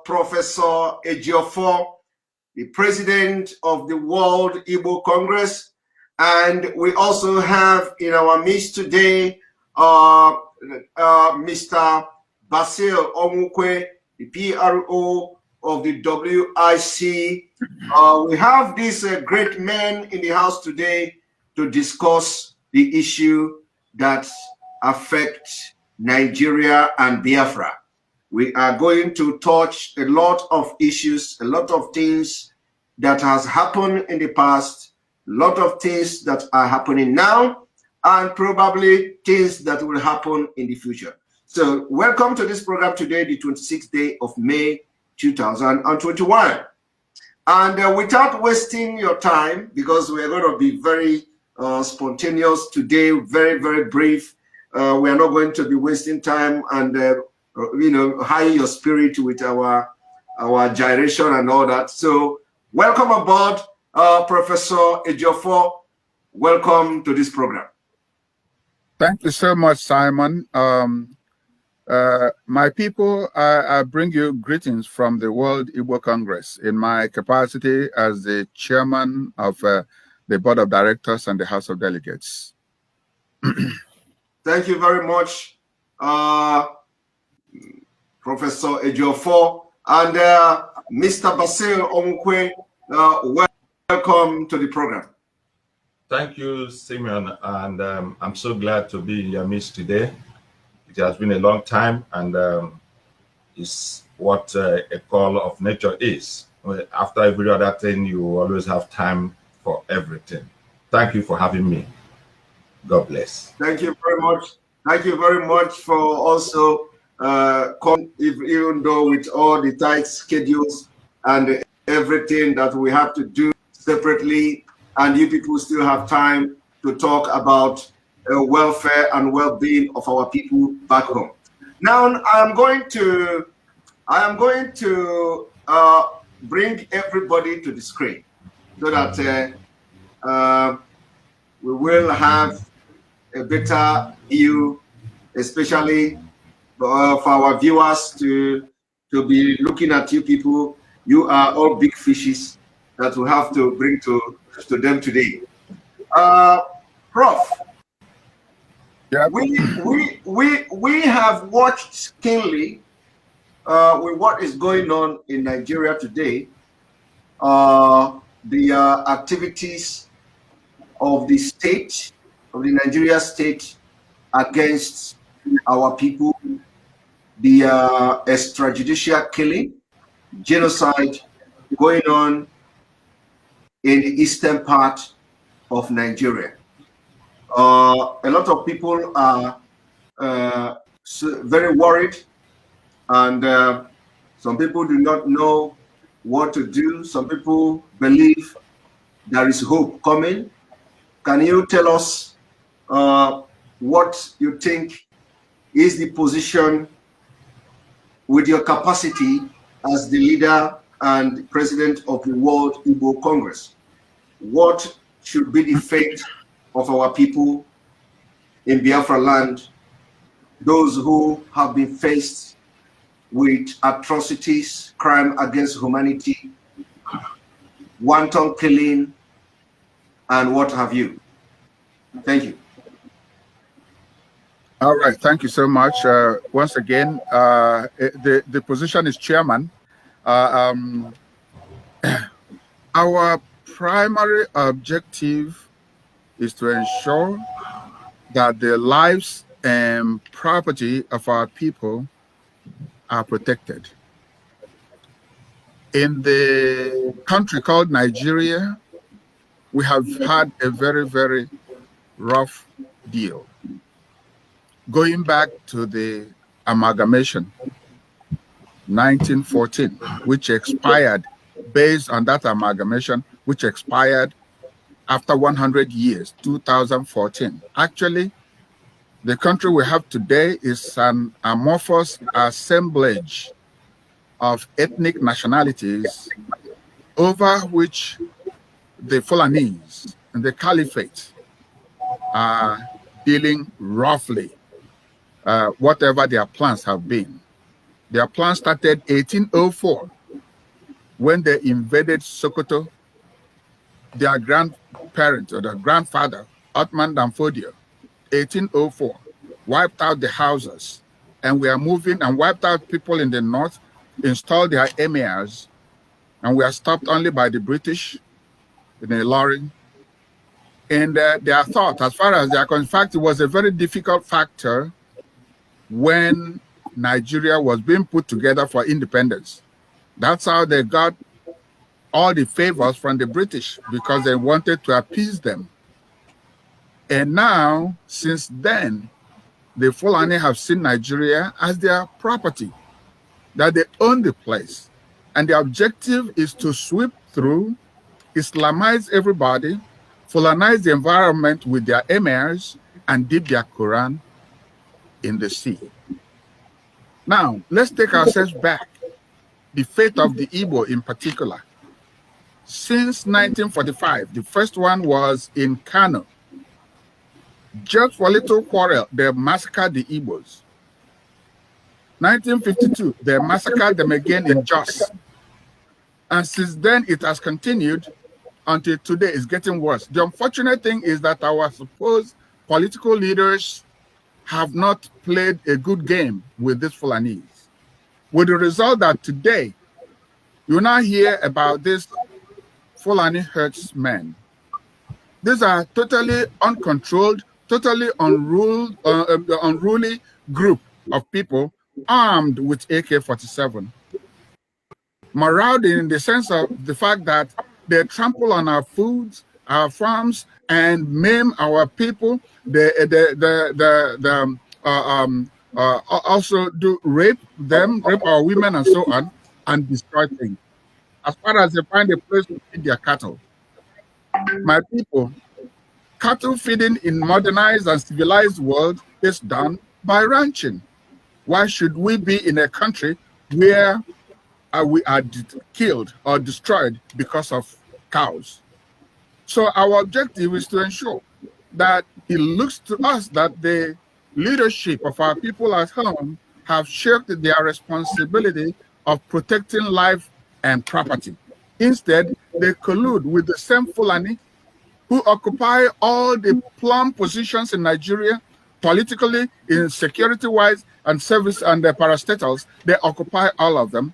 Professor Ejiofor, the president of the World Igbo Congress. And we also have in our midst today Mr. Basil Onwukwe, the PRO of the WIC. We have these great men in the house today to discuss the issue that affects Nigeria and Biafra. We are going to touch a lot of issues, a lot of things that has happened in the past, a lot of things that are happening now, and probably things that will happen in the future. So welcome to this program today, the 26th day of May, 2021. And without wasting your time, because we're going to be very spontaneous today, very, very brief. We are not going to be wasting time and, high your spirit with our gyration and all that. So welcome aboard, Professor Ejiofor. Welcome to this program. Thank you so much, Simon. My people, I bring you greetings from the World Igbo Congress in my capacity as the chairman of the Board of Directors and the House of Delegates. Thank you very much, Professor Ejiofor. And Mr. Basil Onwukwe, welcome to the program. Thank you, Simeon, and I'm so glad to be in your midst today. It has been a long time, and it's what a call of nature is. After every other thing, you always have time for everything. Thank you for having me. God bless. Thank you very much. Thank you very much for also even though with all the tight schedules and everything that we have to do separately, and you people still have time to talk about welfare and well-being of our people back home. Now I am going to bring everybody to the screen so that we will have a better view, especially for our viewers to be looking at you people. You are all big fishes that we have to bring to them today. Prof, yeah. we have watched keenly with what is going on in Nigeria today, the activities of the state, of the Nigeria state against our people, the extrajudicial killing, genocide going on in the eastern part of Nigeria. A lot of people are very worried, and some people do not know what to do. Some people believe there is hope coming. Can you tell us what you think is the position with your capacity as the leader and president of the World Igbo Congress? What should be the fate of our people in Biafra land, those who have been faced with atrocities, crime against humanity, wanton killing, and what have you? Thank you. All right, thank you so much. Once again, the position is chairman. Our primary objective is to ensure that the lives and property of our people are protected. In the country called Nigeria, we have had a very, very rough deal. Going back to the amalgamation, 1914, which expired, based on that amalgamation, which expired after 100 years, 2014. Actually, the country we have today is an amorphous assemblage of ethnic nationalities over which the Fulanese and the Caliphate are dealing roughly, whatever their plans have been. Their plan started 1804 when they invaded Sokoto. Their grandparent or their grandfather, Otman Danfodio, 1804, wiped out the houses, and we are moving and wiped out people in the north, installed their emirs, and we are stopped only by the British in a lorry. And their thought, as far as they are concerned, in fact, it was a very difficult factor when Nigeria was being put together for independence. That's how they got all the favors from the British, because they wanted to appease them. And now, since then, the Fulani have seen Nigeria as their property, that they own the place. And the objective is to sweep through, Islamize everybody, Fulanize the environment with their emirs, and dip their Quran in the sea. Now, let's take ourselves back. The fate of the Igbo in particular. Since 1945, the first one was in Kanu. Just for a little quarrel, they massacred the Igbos. 1952, they massacred them again in Jos. And since then, it has continued until today. It's getting worse. The unfortunate thing is that our supposed political leaders have not played a good game with these Fulanese. With the result that today, you now hear about this Fulani herdsmen. These are totally uncontrolled, totally unruly group of people armed with AK-47. Marauding in the sense of the fact that they trample on our foods, our farms, and maim our people. They also do rape our women and so on, and destroy things. As far as they find a place to feed their cattle. My people, cattle feeding in modernized and civilized world is done by ranching. Why should we be in a country where we are killed or destroyed because of cows? So our objective is to ensure that it looks to us that the leadership of our people at home have shirked their responsibility of protecting life and property. Instead, they collude with the same Fulani who occupy all the plum positions in Nigeria, politically, in security-wise, and service and the parastatals. They occupy all of them.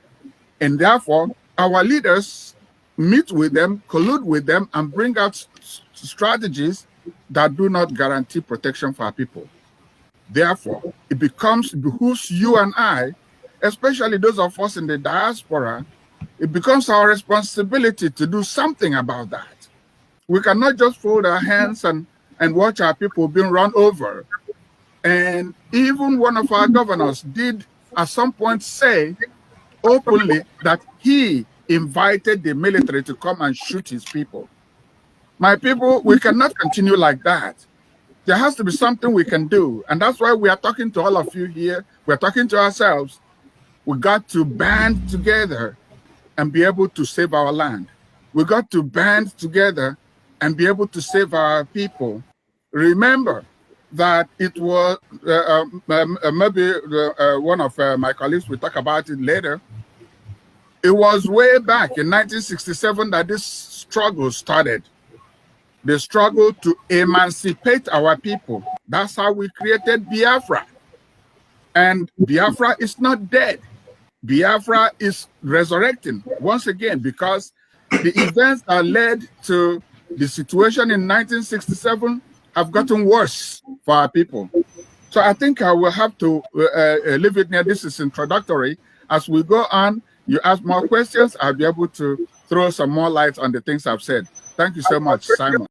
And therefore, our leaders meet with them, collude with them, and bring out strategies that do not guarantee protection for our people. Therefore, it behooves you and I, especially those of us in the diaspora, it becomes our responsibility to do something about that. We cannot just fold our hands and watch our people being run over. And even one of our governors did at some point say openly that he invited the military to come and shoot his people. My people, we cannot continue like that. There has to be something we can do. And that's why we are talking to all of you here. We're talking to ourselves. We got to band together and be able to save our land. We got to band together and be able to save our people. Remember that it was, maybe one of my colleagues will talk about it later. It was way back in 1967 that this struggle started. The struggle to emancipate our people. That's how we created Biafra. And Biafra is not dead. Biafra is resurrecting once again, because the events that led to the situation in 1967 have gotten worse for our people. So I think I will have to leave it there. This is introductory. As we go on, you ask more questions, I'll be able to throw some more light on the things I've said. Thank you so much, Simon.